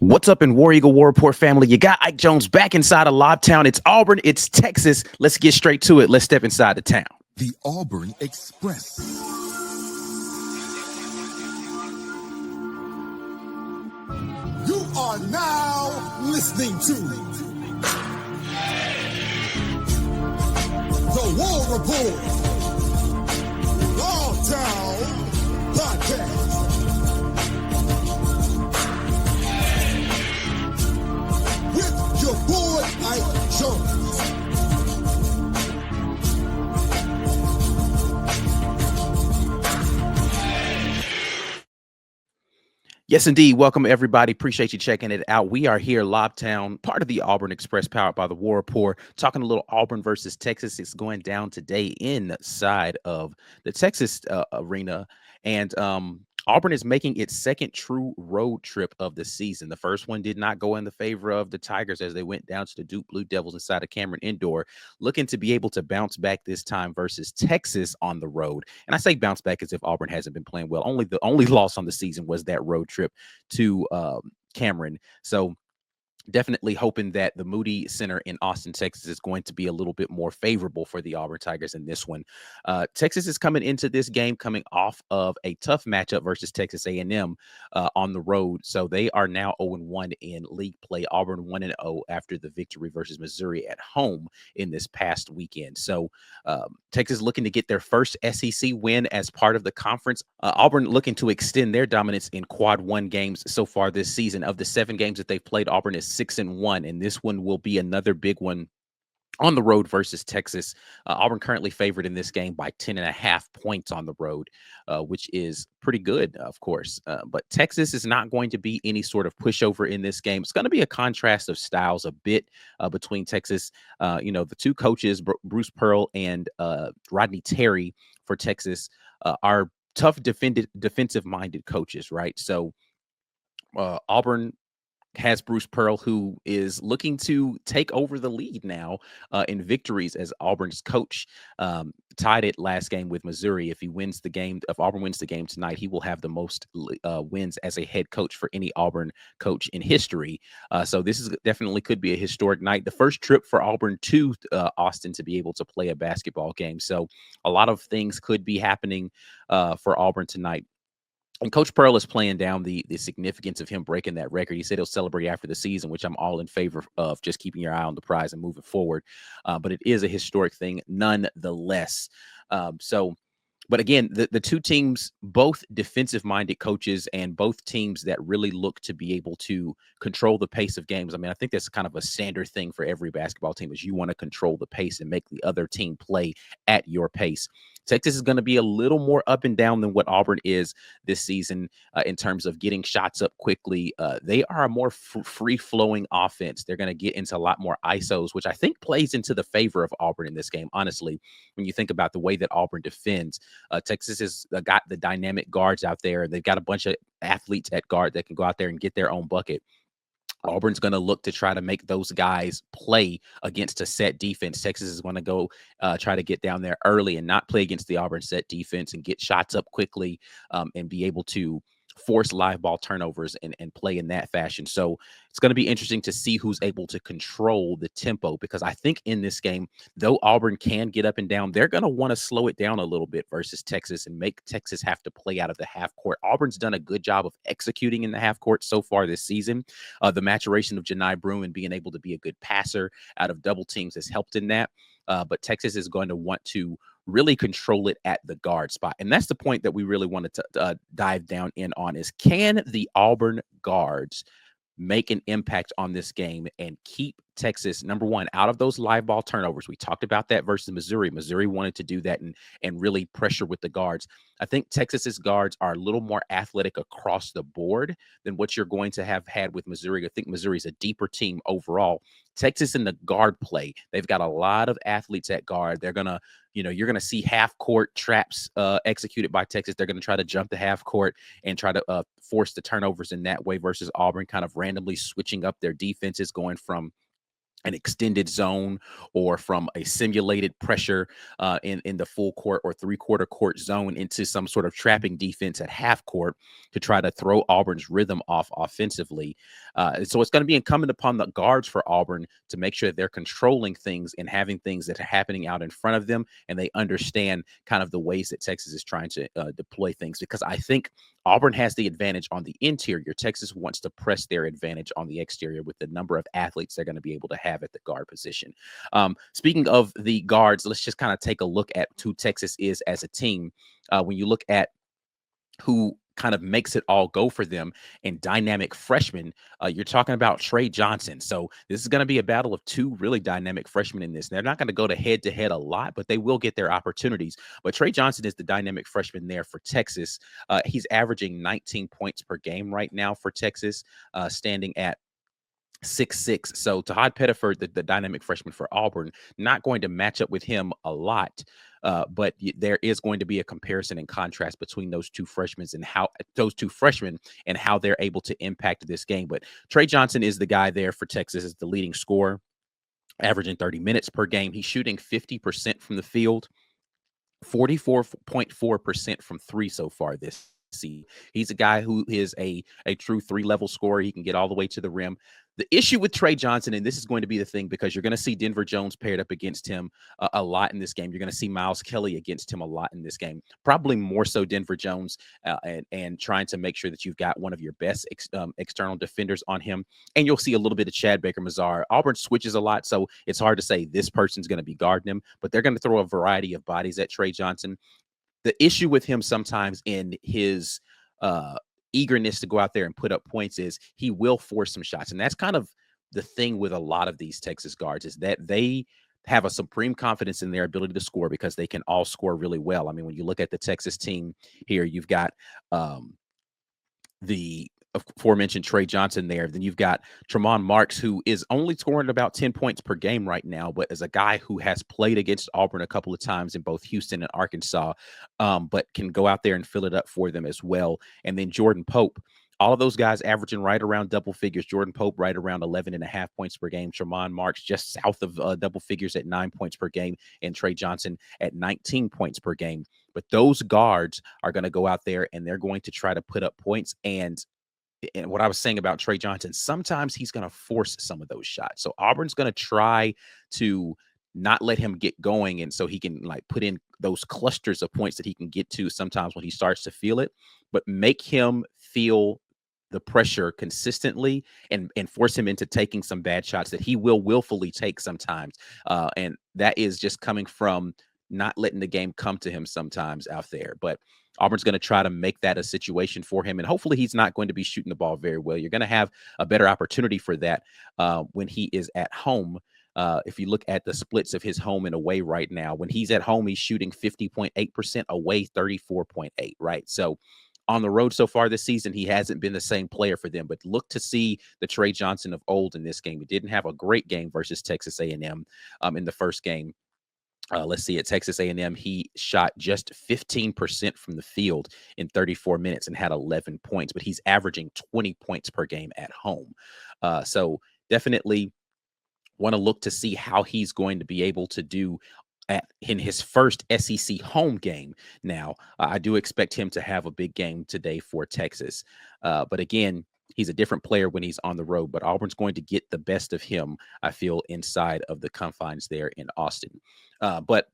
What's up in War Eagle War Report family? You got Ike Jones back inside of Lobtown. It's Auburn, it's Texas. Let's get straight to it. Let's step inside the town. The Auburn Express. You are now listening to the War Report Lobtown Podcast. With your boy Ike Jones. Yes, indeed. Welcome, everybody. Appreciate you checking it out. We are here, Lobtown, part of the Auburn Express, powered by the War Report, talking a little Auburn versus Texas. It's going down today inside of the Texas arena. And Auburn is making its second true road trip of the season. The first one did not go in the favor of the Tigers as they went down to the Duke Blue Devils inside of Cameron Indoor, looking to be able to bounce back this time versus Texas on the road. And I say bounce back as if Auburn hasn't been playing well. The only loss on the season was that road trip to Cameron. So definitely hoping that the Moody Center in Austin, Texas is going to be a little bit more favorable for the Auburn Tigers in this one. Texas is coming into this game coming off of a tough matchup versus Texas A&M on the road. So they are now 0-1 in league play. Auburn 1-0 after the victory versus Missouri at home in this past weekend. So Texas looking to get their first SEC win as part of the conference. Auburn looking to extend their dominance in quad one games so far this season. Of the 7 games that they've played, Auburn is 6-1, and this one will be another big one on the road versus Texas. Auburn currently favored in this game by 10.5 points on the road, which is pretty good, of course. But Texas is not going to be any sort of pushover in this game. It's going to be a contrast of styles a bit between Texas. The two coaches, Bruce Pearl and Rodney Terry for Texas, are tough defensive-minded coaches, right? So Auburn has Bruce Pearl, who is looking to take over the lead now in victories as Auburn's coach. Tied it last game with Missouri. If Auburn wins the game tonight, he will have the most wins as a head coach for any Auburn coach in history. So this is definitely could be a historic night. The first trip for Auburn to Austin to be able to play a basketball game. So a lot of things could be happening for Auburn tonight. And Coach Pearl is playing down the significance of him breaking that record. He said he'll celebrate after the season, which I'm all in favor of, just keeping your eye on the prize and moving forward. But it is a historic thing nonetheless. But again, the two teams, both defensive-minded coaches and both teams that really look to be able to control the pace of games. I mean, I think that's kind of a standard thing for every basketball team is you want to control the pace and make the other team play at your pace. Texas is going to be a little more up and down than what Auburn is this season in terms of getting shots up quickly. They are a more free-flowing offense. They're going to get into a lot more ISOs, which I think plays into the favor of Auburn in this game, honestly, when you think about the way that Auburn defends. Texas has got the dynamic guards out there. They've got a bunch of athletes at guard that can go out there and get their own bucket. Auburn's going to look to try to make those guys play against a set defense. Texas is going to go try to get down there early and not play against the Auburn set defense and get shots up quickly and be able to force live ball turnovers and play in that fashion. So it's going to be interesting to see who's able to control the tempo, because I think in this game, though Auburn can get up and down, they're going to want to slow it down a little bit versus Texas and make Texas have to play out of the half court. Auburn's done a good job of executing in the half court so far this season. The maturation of Janai Brew and being able to be a good passer out of double teams has helped in that. But Texas is going to want to really control it at the guard spot. And that's the point that we really wanted to dive down in on is, can the Auburn guards make an impact on this game and keep Texas, number one, out of those live ball turnovers? We talked about that versus Missouri. Missouri wanted to do that and really pressure with the guards. I think Texas's guards are a little more athletic across the board than what you're going to have had with Missouri. I think Missouri's a deeper team overall. Texas in the guard play, they've got a lot of athletes at guard. They're going to, you're going to see half court traps executed by Texas. They're going to try to jump the half court and try to force the turnovers in that way versus Auburn kind of randomly switching up their defenses, going from an extended zone or from a simulated pressure in the full court or three-quarter court zone into some sort of trapping defense at half court to try to throw Auburn's rhythm off offensively. So it's going to be incumbent upon the guards for Auburn to make sure that they're controlling things and having things that are happening out in front of them, and they understand kind of the ways that Texas is trying to deploy things. Because I think Auburn has the advantage on the interior. Texas wants to press their advantage on the exterior with the number of athletes they're going to be able to have at the guard position. Speaking of the guards, let's just kind of take a look at who Texas is as a team. When you look at who kind of makes it all go for them and dynamic freshmen, you're talking about Trey Johnson. So this is going to be a battle of two really dynamic freshmen in this. They're not going to go to head a lot, but they will get their opportunities. But Trey Johnson is the dynamic freshman there for Texas. He's averaging 19 points per game right now for Texas, standing at 6'6". So Haad Pettiford, the dynamic freshman for Auburn, not going to match up with him a lot. But there is going to be a comparison and contrast between those two freshmen and how they're able to impact this game. But Trey Johnson is the guy there for Texas as the leading scorer, averaging 30 minutes per game. He's shooting 50% from the field, 44.4% from three so far this season. He's a guy who is a true three-level scorer. He can get all the way to the rim. The issue with Trey Johnson, and this is going to be the thing, because you're going to see Denver Jones paired up against him a lot in this game. You're going to see Miles Kelly against him a lot in this game, probably more so Denver Jones, and trying to make sure that you've got one of your best external defenders on him. And you'll see a little bit of Chad Baker-Mazar. Auburn switches a lot, so it's hard to say this person's going to be guarding him, but they're going to throw a variety of bodies at Trey Johnson. The issue with him sometimes in his eagerness to go out there and put up points is he will force some shots. And that's kind of the thing with a lot of these Texas guards, is that they have a supreme confidence in their ability to score because they can all score really well. I mean, when you look at the Texas team here, you've got the aforementioned Trey Johnson there. Then you've got Tremont Marks, who is only scoring about 10 points per game right now, but as a guy who has played against Auburn a couple of times in both Houston and Arkansas, but can go out there and fill it up for them as well. And then Jordan Pope, all of those guys averaging right around double figures. Jordan Pope right around 11.5 points per game. Tremont Marks just south of double figures at 9 points per game. And Trey Johnson at 19 points per game. But those guards are going to go out there and they're going to try to put up points. And what I was saying about Trey Johnson, sometimes he's going to force some of those shots. So Auburn's going to try to not let him get going, and so he can like put in those clusters of points that he can get to sometimes when he starts to feel it, but make him feel the pressure consistently and force him into taking some bad shots that he will willfully take sometimes. And that is just coming from not letting the game come to him sometimes out there. But Auburn's going to try to make that a situation for him. And hopefully he's not going to be shooting the ball very well. You're going to have a better opportunity for that when he is at home. If you look at the splits of his home and away right now, when he's at home, he's shooting 50.8%, away 34.8%, right? So on the road so far this season, he hasn't been the same player for them. But look to see the Trey Johnson of old in this game. He didn't have a great game versus Texas A&M in the first game. Let's see, at Texas A&M, he shot just 15% from the field in 34 minutes and had 11 points, but he's averaging 20 points per game at home. So definitely want to look to see how he's going to be able to do in his first SEC home game. Now, I do expect him to have a big game today for Texas. But again, he's a different player when he's on the road, but Auburn's going to get the best of him, I feel, inside of the confines there in Austin. But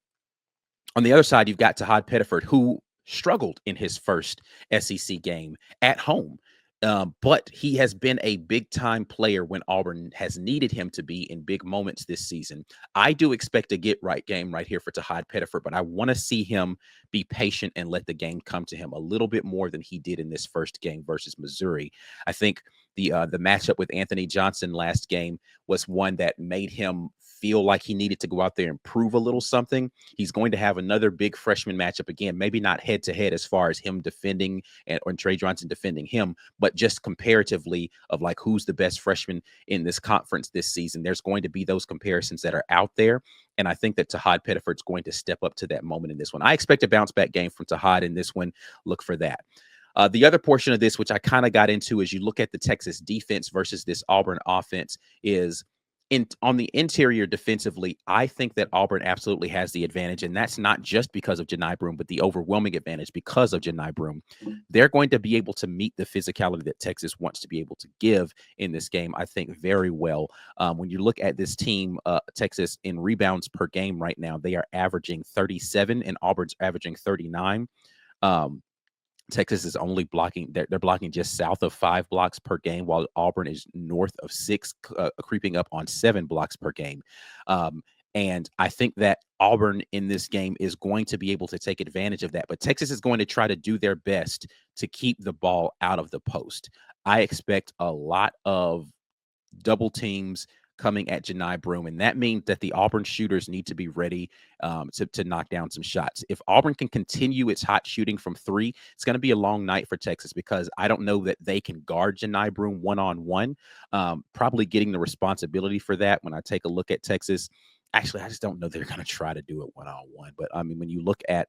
on the other side, you've got Haad Pettiford, who struggled in his first SEC game at home. But he has been a big-time player when Auburn has needed him to be in big moments this season. I do expect a get-right game right here for Haad Pettiford, but I want to see him be patient and let the game come to him a little bit more than he did in this first game versus Missouri. I think the matchup with Anthony Johnson last game was one that made him feel like he needed to go out there and prove a little something. He's going to have another big freshman matchup again, maybe not head-to-head as far as him defending or Trey Johnson defending him, but just comparatively of like who's the best freshman in this conference this season. There's going to be those comparisons that are out there, and I think that Haad Pettiford's going to step up to that moment in this one. I expect a bounce-back game from Haad in this one. Look for that. The other portion of this, which I kind of got into as you look at the Texas defense versus this Auburn offense, is on the interior defensively, I think that Auburn absolutely has the advantage, and that's not just because of Janai Broome, but the overwhelming advantage because of Janai Broome. They're going to be able to meet the physicality that Texas wants to be able to give in this game, I think, very well. When you look at this team, Texas in rebounds per game right now, they are averaging 37, and Auburn's averaging 39. Um, Texas is only blocking, they're blocking just south of 5 blocks per game, while Auburn is north of 6, creeping up on 7 blocks per game. Um, and I think that Auburn in this game is going to be able to take advantage of that. But Texas is going to try to do their best to keep the ball out of the post. I expect a lot of double teams coming at Janai Broome, and that means that the Auburn shooters need to be ready to knock down some shots. If Auburn can continue its hot shooting from 3, it's going to be a long night for Texas because I don't know that they can guard Janai Broome one-on-one. Probably getting the responsibility for that when I take a look at Texas. Actually, I just don't know they're going to try to do it one-on-one. But, I mean, when you look at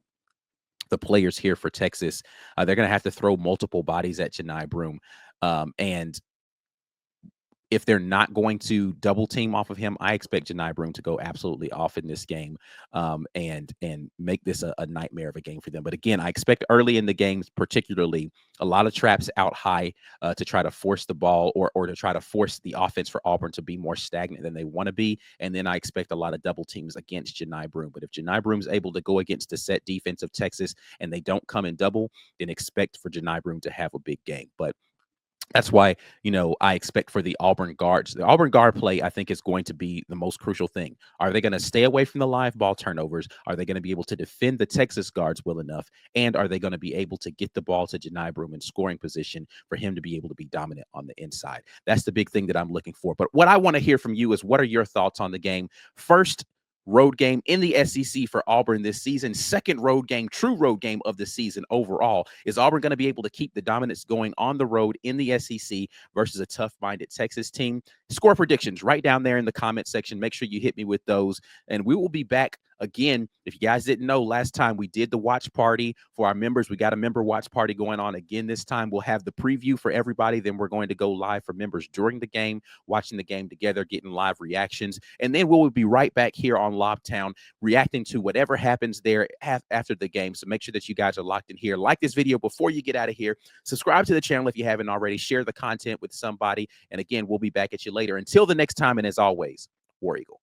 the players here for Texas, they're going to have to throw multiple bodies at Janai Broome. And if they're not going to double team off of him, I expect Janai Broome to go absolutely off in this game, and make this a nightmare of a game for them. But again, I expect early in the games, particularly, a lot of traps out high to try to force the ball or to try to force the offense for Auburn to be more stagnant than they want to be. And then I expect a lot of double teams against Janai Broome. But if Janai Broome's able to go against the set defense of Texas and they don't come in double, then expect for Janai Broome to have a big game. But that's why, I expect for the Auburn guards. The Auburn guard play, I think, is going to be the most crucial thing. Are they going to stay away from the live ball turnovers? Are they going to be able to defend the Texas guards well enough? And are they going to be able to get the ball to Janai Broome in scoring position for him to be able to be dominant on the inside? That's the big thing that I'm looking for. But what I want to hear from you is, what are your thoughts on the game? First road game in the SEC for Auburn this season. Second road game, true road game of the season overall. Is Auburn going to be able to keep the dominance going on the road in the SEC versus a tough-minded Texas team? Score predictions right down there in the comment section. Make sure you hit me with those. And we will be back again. If you guys didn't know, last time we did the watch party for our members. We got a member watch party going on again this time. We'll have the preview for everybody. Then we're going to go live for members during the game, watching the game together, getting live reactions. And then we'll be right back here on Lobtown reacting to whatever happens there after the game. So make sure that you guys are locked in here. Like this video before you get out of here. Subscribe to the channel if you haven't already. Share the content with somebody. And again, we'll be back at you later. Until the next time, and as always, War Eagle.